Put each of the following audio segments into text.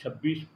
26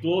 2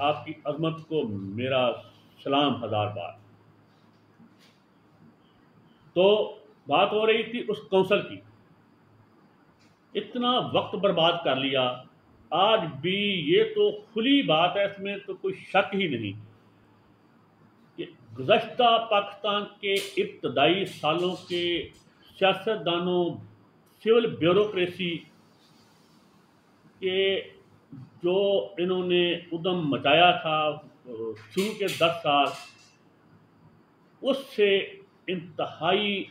آپ کی عظمت کو میرا سلام ہزار بار۔ تو بات ہو رہی تھی اس کونسل کی، اتنا وقت برباد کر لیا، آج بھی یہ تو کھلی بات ہے، اس میں تو کوئی شک ہی نہیں کہ گزشتہ پاکستان کے ابتدائی سالوں کے سیاستدانوں، سول بیوروکریسی کے جو انہوں نے ادم مچایا تھا شروع کے 10 سال، اس سے انتہائی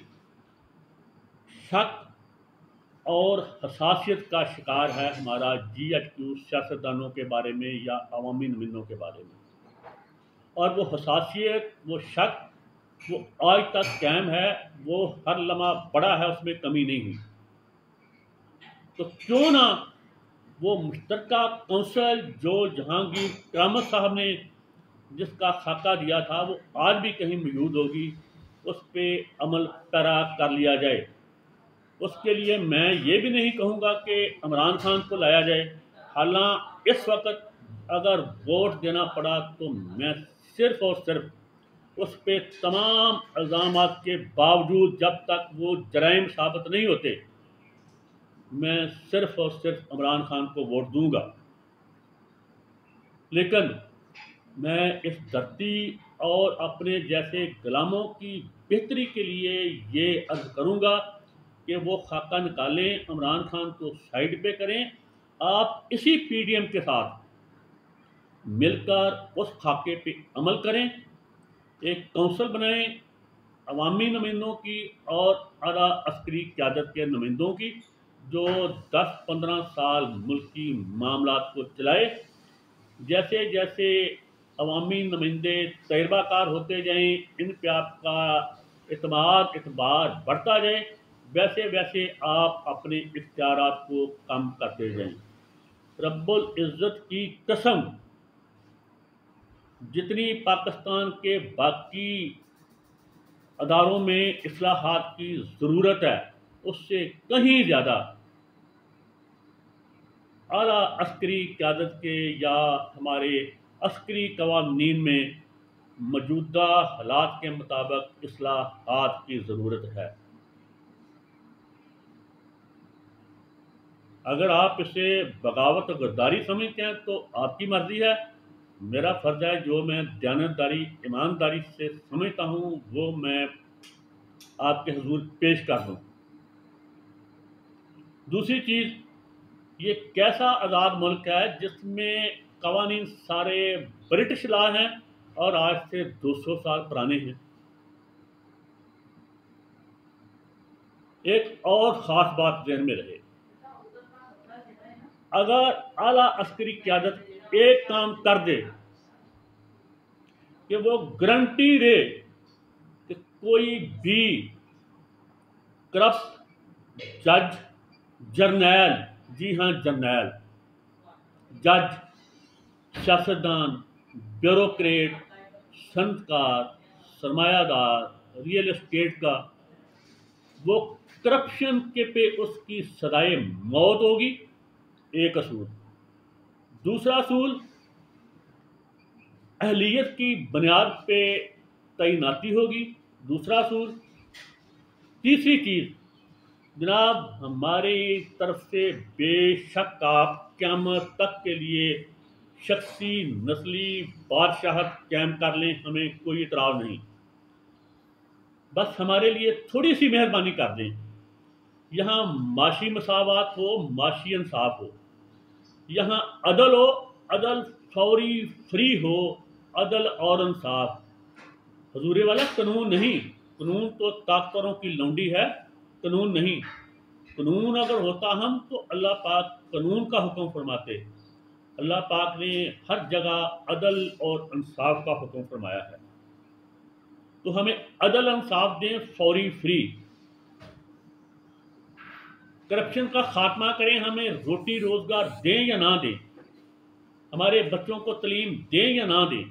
شک اور حساسیت کا شکار ہے ہمارا جی ایچ کیو سیاستدانوں کے بارے میں یا عوامی نمائندوں کے بارے میں، اور وہ حساسیت، وہ شک، وہ آج تک قائم ہے، وہ ہر لمحہ بڑا ہے، اس میں کمی نہیں ہوئی۔ تو کیوں نہ وہ مشترکہ کونسل جو جہانگیر کرامت صاحب نے جس کا خاکہ دیا تھا وہ آج بھی کہیں موجود ہوگی، اس پہ عمل پیرا کر لیا جائے۔ اس کے لیے میں یہ بھی نہیں کہوں گا کہ عمران خان کو لایا جائے، حالانکہ اس وقت اگر ووٹ دینا پڑا تو میں صرف اور صرف اس پہ تمام الزامات کے باوجود جب تک وہ جرائم ثابت نہیں ہوتے، میں صرف اور صرف عمران خان کو ووٹ دوں گا۔ لیکن میں اس دھرتی اور اپنے جیسے غلاموں کی بہتری کے لیے یہ عرض کروں گا کہ وہ خاکہ نکالیں، عمران خان کو سائڈ پہ کریں، آپ اسی پی ڈی ایم کے ساتھ مل کر اس خاکے پہ عمل کریں، ایک کونسل بنائیں عوامی نمائندوں کی اور اعلیٰ عسکری قیادت کے نمائندوں کی، جو 10-15 سال ملکی معاملات کو چلائے۔ جیسے جیسے عوامی نمائندے تجربہ کار ہوتے جائیں، ان پہ آپ کا اعتبار بڑھتا جائے، ویسے ویسے آپ اپنے اختیارات کو کم کرتے جائیں۔ رب العزت کی قسم، جتنی پاکستان کے باقی اداروں میں اصلاحات کی ضرورت ہے، اس سے کہیں زیادہ اعلیٰ عسکری قیادت کے یا ہمارے عسکری قوانین میں موجودہ حالات کے مطابق اصلاحات کی ضرورت ہے۔ اگر آپ اسے بغاوت و غداری سمجھتے ہیں تو آپ کی مرضی ہے، میرا فرض ہے جو میں دیانتداری ایمانداری سے سمجھتا ہوں وہ میں آپ کے حضور پیش کر دوں۔ دوسری چیز، یہ کیسا آزاد ملک ہے جس میں قوانین سارے برٹش لا ہیں اور آج سے 200 سال پرانے ہیں۔ ایک اور خاص بات ذہن میں رہے، اگر اعلیٰ عسکری قیادت ایک کام کر دے کہ وہ گارنٹی دے کہ کوئی بھی کرپٹ جج، جرنیل، جی ہاں جرنیل، جج، سیاستدان، بیوروکریٹ، صنعتکار، سرمایہ دار، ریئل اسٹیٹ کا، وہ کرپشن کے پہ اس کی سزائے موت ہوگی، ایک اصول۔ دوسرا اصول، اہلیت کی بنیاد پہ تعیناتی ہوگی، دوسرا اصول۔ تیسری چیز، جناب ہماری طرف سے بے شک آپ قیامت تک کے لیے شخصی نسلی بادشاہت قائم کر لیں، ہمیں کوئی اعتراض نہیں، بس ہمارے لیے تھوڑی سی مہربانی کر دیں، یہاں معاشی مساوات ہو، معاشی انصاف ہو، یہاں عدل ہو، عدل فوری فری ہو، عدل اور انصاف۔ حضور والا قانون نہیں، قانون تو طاقتوروں کی لونڈی ہے، قانون نہیں۔ قانون اگر ہوتا ہم تو اللہ پاک قانون کا حکم فرماتے، اللہ پاک نے ہر جگہ عدل اور انصاف کا حکم فرمایا ہے، تو ہمیں عدل انصاف دیں، فوری فری، کرپشن کا خاتمہ کریں، ہمیں روٹی روزگار دیں یا نہ دیں، ہمارے بچوں کو تعلیم دیں یا نہ دیں،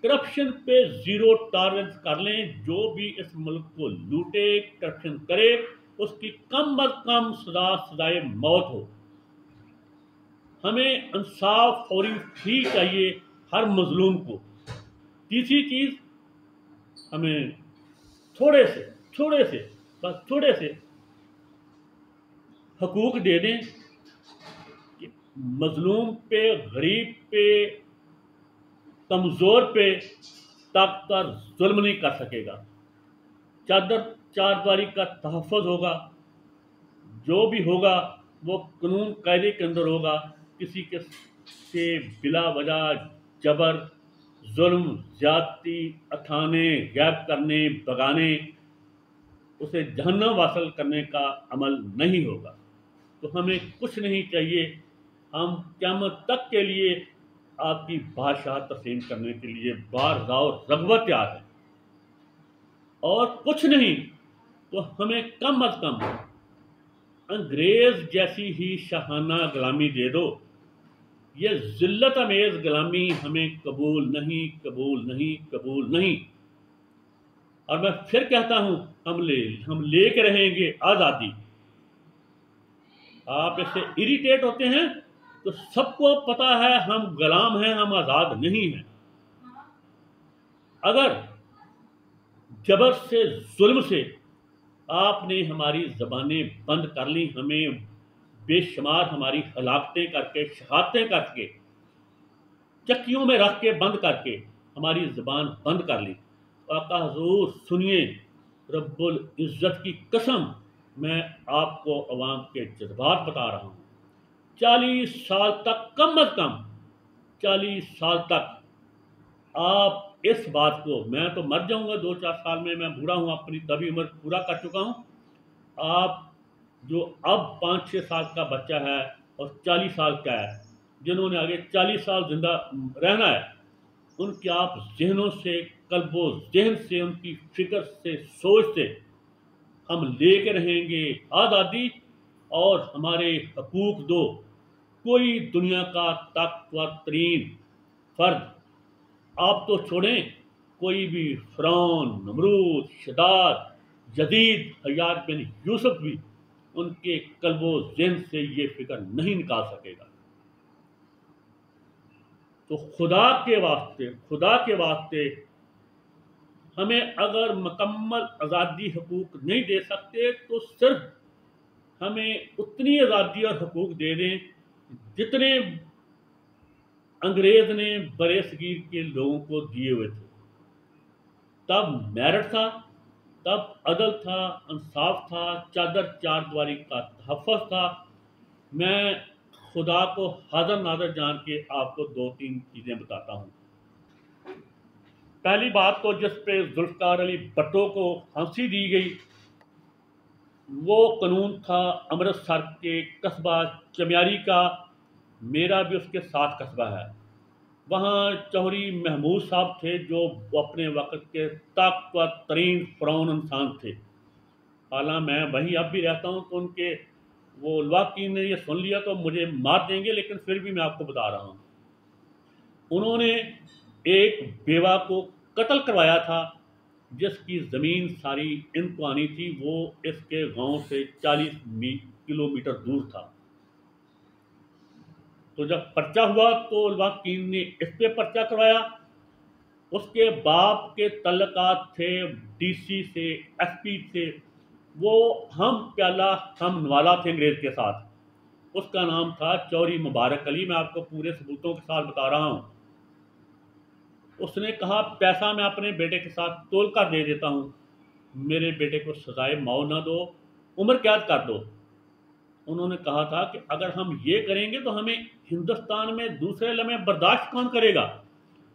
کرپشن پہ زیرو ٹالرنس کر لیں، جو بھی اس ملک کو لوٹے، کرپشن کرے، اس کی کم از کم سزائے موت ہو۔ ہمیں انصاف فوری فری چاہیے ہر مظلوم کو. تیسری چیز، ہمیں تھوڑے سے بس تھوڑے سے حقوق دے دیں کہ مظلوم پہ، غریب پہ، کمزور پہ طاقتور ظلم نہیں کر سکے گا. چادر چار دیواری کا تحفظ ہوگا، جو بھی ہوگا وہ قانون قاعدے کے اندر ہوگا. کسی کے سے بلا وجہ جبر، ظلم، زیادتی، اٹھانے، غائب کرنے، بگانے، اسے جہنم واصل کرنے کا عمل نہیں ہوگا. تو ہمیں کچھ نہیں چاہیے، ہم قیامت تک کے لیے آپ کی بادشاہ تسلیم کرنے کے لیے بارگاہ اور رغبت تیار ہے. اور کچھ نہیں تو ہمیں کم از کم انگریز جیسی ہی شاہانہ غلامی دے دو. یہ ذلت امیز غلامی ہمیں قبول نہیں، قبول نہیں، قبول نہیں. اور میں پھر کہتا ہوں، ہم لے کے رہیں گے آزادی. آپ اس سے اریٹیٹ ہوتے ہیں تو سب کو پتا ہے ہم غلام ہیں، ہم آزاد نہیں ہیں. اگر جبر سے، ظلم سے آپ نے ہماری زبانیں بند کر لی، ہمیں بے شمار ہماری ہلاکتیں کر کے، شہادتیں کر کے، چکیوں میں رکھ کے بند کر کے ہماری زبان بند کر لی. آقا حضور سنیے، رب العزت کی قسم میں آپ کو عوام کے جذبات بتا رہا ہوں. 40 سال تک، کم از کم 40 سال تک آپ اس بات کو، میں تو مر جاؤں گا 2-4 سال میں بوڑھا ہوں، اپنی طبی عمر پورا کر چکا ہوں. آپ جو اب 5-6 سال کا بچہ ہے اور 40 سال کا ہے، جنہوں نے آگے 40 سال زندہ رہنا ہے، ان کے آپ ذہنوں سے، قلب و ذہن سے، ان کی فکر سے، سوچ سے ہم لے کے رہیں گے آزادی. اور ہمارے حقوق دو. کوئی دنیا کا طاقتور ترین فرد، آپ تو چھوڑیں، کوئی بھی فرعون، نمرود، شداد، یزید، حجاج بن یوسف بھی ان کے قلب و ذہن سے یہ فکر نہیں نکال سکے گا. تو خدا کے واسطے ہمیں اگر مکمل آزادی حقوق نہیں دے سکتے تو صرف ہمیں اتنی آزادی اور حقوق دے دیں جتنے انگریز نے برے صغیر کے لوگوں کو دیے ہوئے تھے. تب میرٹ تھا، تب عدل تھا، انصاف تھا، چادر چار دیواری کا تحفظ تھا. میں خدا کو حاضر ناظر جان کے آپ کو 2-3 چیزیں بتاتا ہوں. پہلی بات تو جس پہ ذوالفقار علی بھٹو کو پھانسی دی گئی، وہ قانون تھا امرتسر کے قصبہ چمیاری کا. میرا بھی اس کے ساتھ قصبہ ہے. وہاں چوہری محمود صاحب تھے جو اپنے وقت کے طاقتور ترین فرعون انسان تھے. حالانکہ میں وہیں اب بھی رہتا ہوں تو ان کے وہ الواقعین نے یہ سن لیا تو مجھے مار دیں گے، لیکن پھر بھی میں آپ کو بتا رہا ہوں. انہوں نے ایک بیوہ کو قتل کروایا تھا جس کی زمین ساری ان کو آنی تھی. وہ اس کے گاؤں سے 40 کلومیٹر دور تھا. تو جب پرچہ ہوا تو الواقعین نے اس پہ پرچہ کروایا. اس کے باپ کے تعلقات تھے ڈی سی سے، ایس پی سے. وہ ہم پیالہ ہم نوالا تھے انگریز کے ساتھ. اس کا نام تھا چوہری مبارک علی. میں آپ کو پورے ثبوتوں کے ساتھ بتا رہا ہوں. اس نے کہا پیسہ میں اپنے بیٹے کے ساتھ تول کر دے دیتا ہوں، میرے بیٹے کو سزائے موت نہ دو، عمر قید کر دو. انہوں نے کہا تھا کہ اگر ہم یہ کریں گے تو ہمیں ہندوستان میں دوسرے لمحے برداشت کون کرے گا؟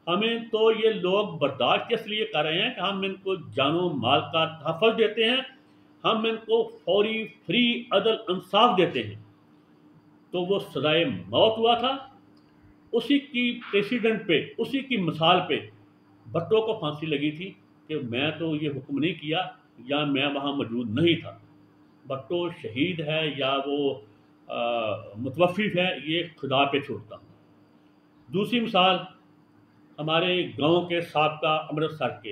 ہمیں تو یہ لوگ برداشت اس لیے کر رہے ہیں کہ ہم ان کو جان و مال کا تحفظ دیتے ہیں، ہم ان کو فوری فری عدل انصاف دیتے ہیں. تو وہ سزائے موت ہوا تھا. اسی کی پریسیڈنٹ پہ، اسی کی مثال پہ بھٹو کو پھانسی لگی تھی کہ میں تو یہ حکم نہیں کیا یا میں وہاں موجود نہیں تھا. بھٹو شہید ہے یا وہ متوفی ہے، یہ خدا پہ چھوڑتا ہوں. دوسری مثال، ہمارے گاؤں کے سابقہ امرتسر کے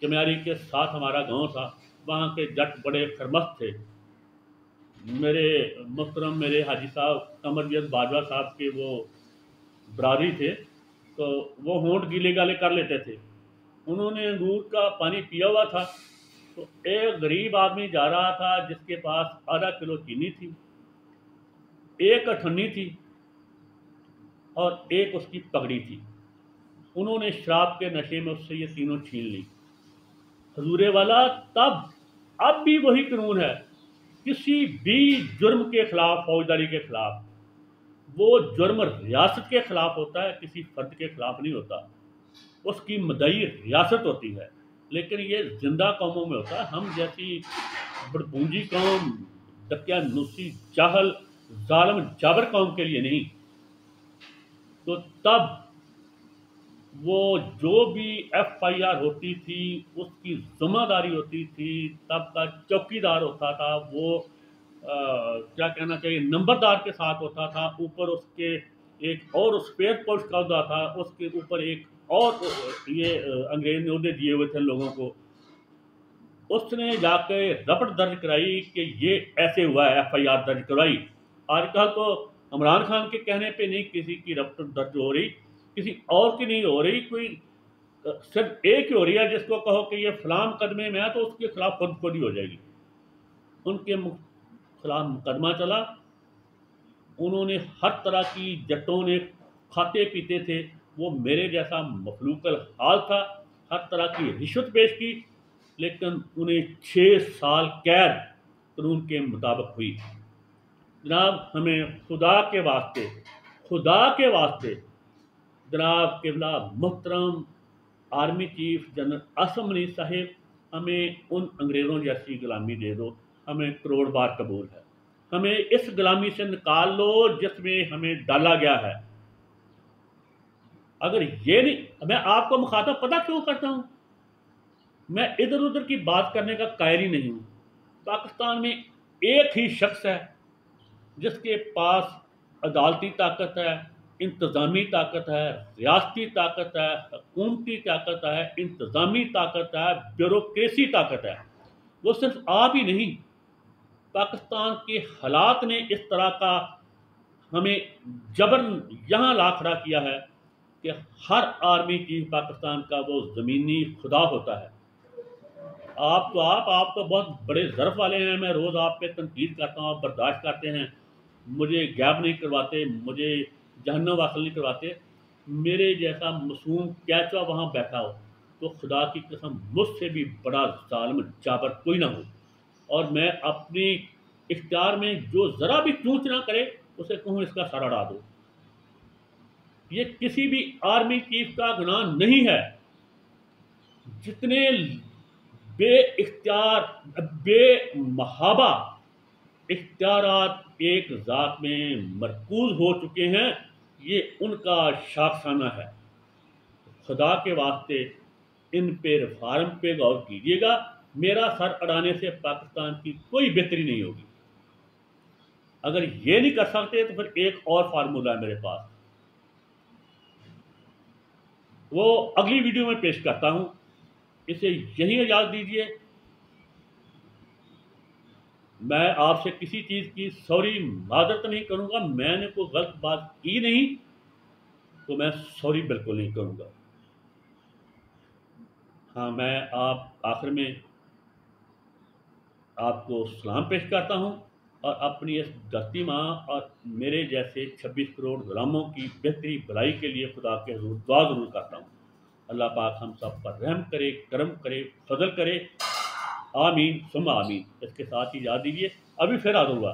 چمیاری کے ساتھ ہمارا گاؤں تھا. وہاں کے جٹ بڑے خرمست تھے. میرے محترم میرے حاجی صاحب قمر باجوہ صاحب کے وہ برادری تھے، تو وہ ہونٹ گیلے گالے کر لیتے تھے۔ انہوں نے انگور کا پانی پیا ہوا تھا، تو ایک غریب آدمی جا رہا تھا جس کے پاس آدھا کلو چینی تھی، ایک اٹھنی تھی، اور ایک اس کی پگڑی تھی۔ انہوں نے شراب کے نشے میں اس سے یہ تینوں چھین لی۔ حضور والا تب اب بھی وہی قانون ہے، کسی بھی جرم کے خلاف، فوجداری کے خلاف، وہ جرم ریاست کے خلاف ہوتا ہے، کسی فرد کے خلاف نہیں ہوتا۔ اس کی مدعی ریاست ہوتی ہے، لیکن یہ زندہ قوموں میں ہوتا ہے، ہم جیسی بڑپونجی قوم، دقیانوسی، جاہل، ظالم جابر قوم کے لیے نہیں۔ تو تب وہ جو بھی ایف آئی آر ہوتی تھی اس کی ذمہ داری ہوتی تھی، تب کا چوکیدار ہوتا تھا وہ کیا کہنا چاہیے، نمبردار کے ساتھ ہوتا تھا، اوپر اس کے ایک اور اسپیئر پوسٹ کا عہدہ تھا، اس کے اوپر ایک اور یہ انگریز نے عہدے دیے ہوئے تھے لوگوں کو۔ اس نے جا کے رپٹ درج کرائی کہ یہ ایسے ہوا ہے، ایف آئی آر درج کروائی۔ آج کل تو عمران خان کے کہنے پہ نہیں کسی کی رپٹ درج ہو رہی، کسی اور کی نہیں ہو رہی، کوئی صرف ایک ہی ہو رہی ہے، جس کو کہو کہ یہ فلاں مقدمے میں ہے تو اس کے خلاف خود ہی ہو جائے گی۔ ان کے خلاف مقدمہ چلا، انہوں نے ہر طرح کی، جٹوں نے کھاتے پیتے تھے، وہ میرے جیسا مخلوق الحال تھا، ہر طرح کی رشوت پیش کی، لیکن انہیں 6 سال قید قانون کے مطابق ہوئی۔ جناب ہمیں خدا کے واسطے جناب قبلہ محترم آرمی چیف جنرل اسم منی صاحب، ہمیں ان انگریزوں جیسی غلامی دے دو، ہمیں کروڑ بار قبول ہے۔ ہمیں اس غلامی سے نکال لو جس میں ہمیں ڈالا گیا ہے۔ اگر یہ نہیں، میں آپ کو مخاطب پتہ کیوں کرتا ہوں، میں ادھر ادھر کی بات کرنے کا قائل ہی نہیں ہوں۔ پاکستان میں ایک ہی شخص ہے جس کے پاس عدالتی طاقت ہے، انتظامی طاقت ہے، ریاستی طاقت ہے، حکومتی طاقت ہے، انتظامی طاقت ہے، بیوروکریسی طاقت ہے۔ وہ صرف آپ ہی نہیں، پاکستان کے حالات نے اس طرح کا ہمیں جبر یہاں لا کھڑا کیا ہے کہ ہر آرمی چیف پاکستان کا وہ زمینی خدا ہوتا ہے۔ آپ تو بہت بڑے ظرف والے ہیں، میں روز آپ پہ تنقید کرتا ہوں، آپ برداشت کرتے ہیں، مجھے غائب نہیں کرواتے، مجھے جہنم واصل نہیں کرواتے۔ میرے جیسا معصوم کیچوا وہاں بیٹھا ہو تو خدا کی قسم مجھ سے بھی بڑا ظالم جابر کوئی نہ ہو، اور میں اپنی اختیار میں جو ذرا بھی چونچ نہ کرے اسے کہوں اس کا سر اڑا دو۔ یہ کسی بھی آرمی چیف کا گناہ نہیں ہے۔ جتنے بے اختیار، بے محابہ اختیارات ایک ذات میں مرکوز ہو چکے ہیں، یہ ان کا شاخسانہ ہے۔ خدا کے واسطے ان پہ ریفارم پہ غور کیجیے گا۔ میرا سر اڑانے سے پاکستان کی کوئی بہتری نہیں ہوگی۔ اگر یہ نہیں کر سکتے تو پھر ایک اور فارمولہ ہے میرے پاس، وہ اگلی ویڈیو میں پیش کرتا ہوں۔ اسے یہیں اجازت دیجیے۔ میں آپ سے کسی چیز کی سوری معذرت نہیں کروں گا، میں نے کوئی غلط بات کی نہیں تو میں سوری بالکل نہیں کروں گا۔ ہاں، میں آخر میں آپ کو سلام پیش کرتا ہوں، اور اپنی اس دھرتی ماں اور میرے جیسے 26 کروڑ غلاموں کی بہتری بھلائی کے لیے خدا کے حضور دعا ضرور کرتا ہوں۔ اللہ پاک ہم سب پر رحم کرے، کرم کرے، فضل کرے، آمین ثم آمین۔ اس کے ساتھ ہی یاد دیجیے، ابھی پھر حاضر ہوا۔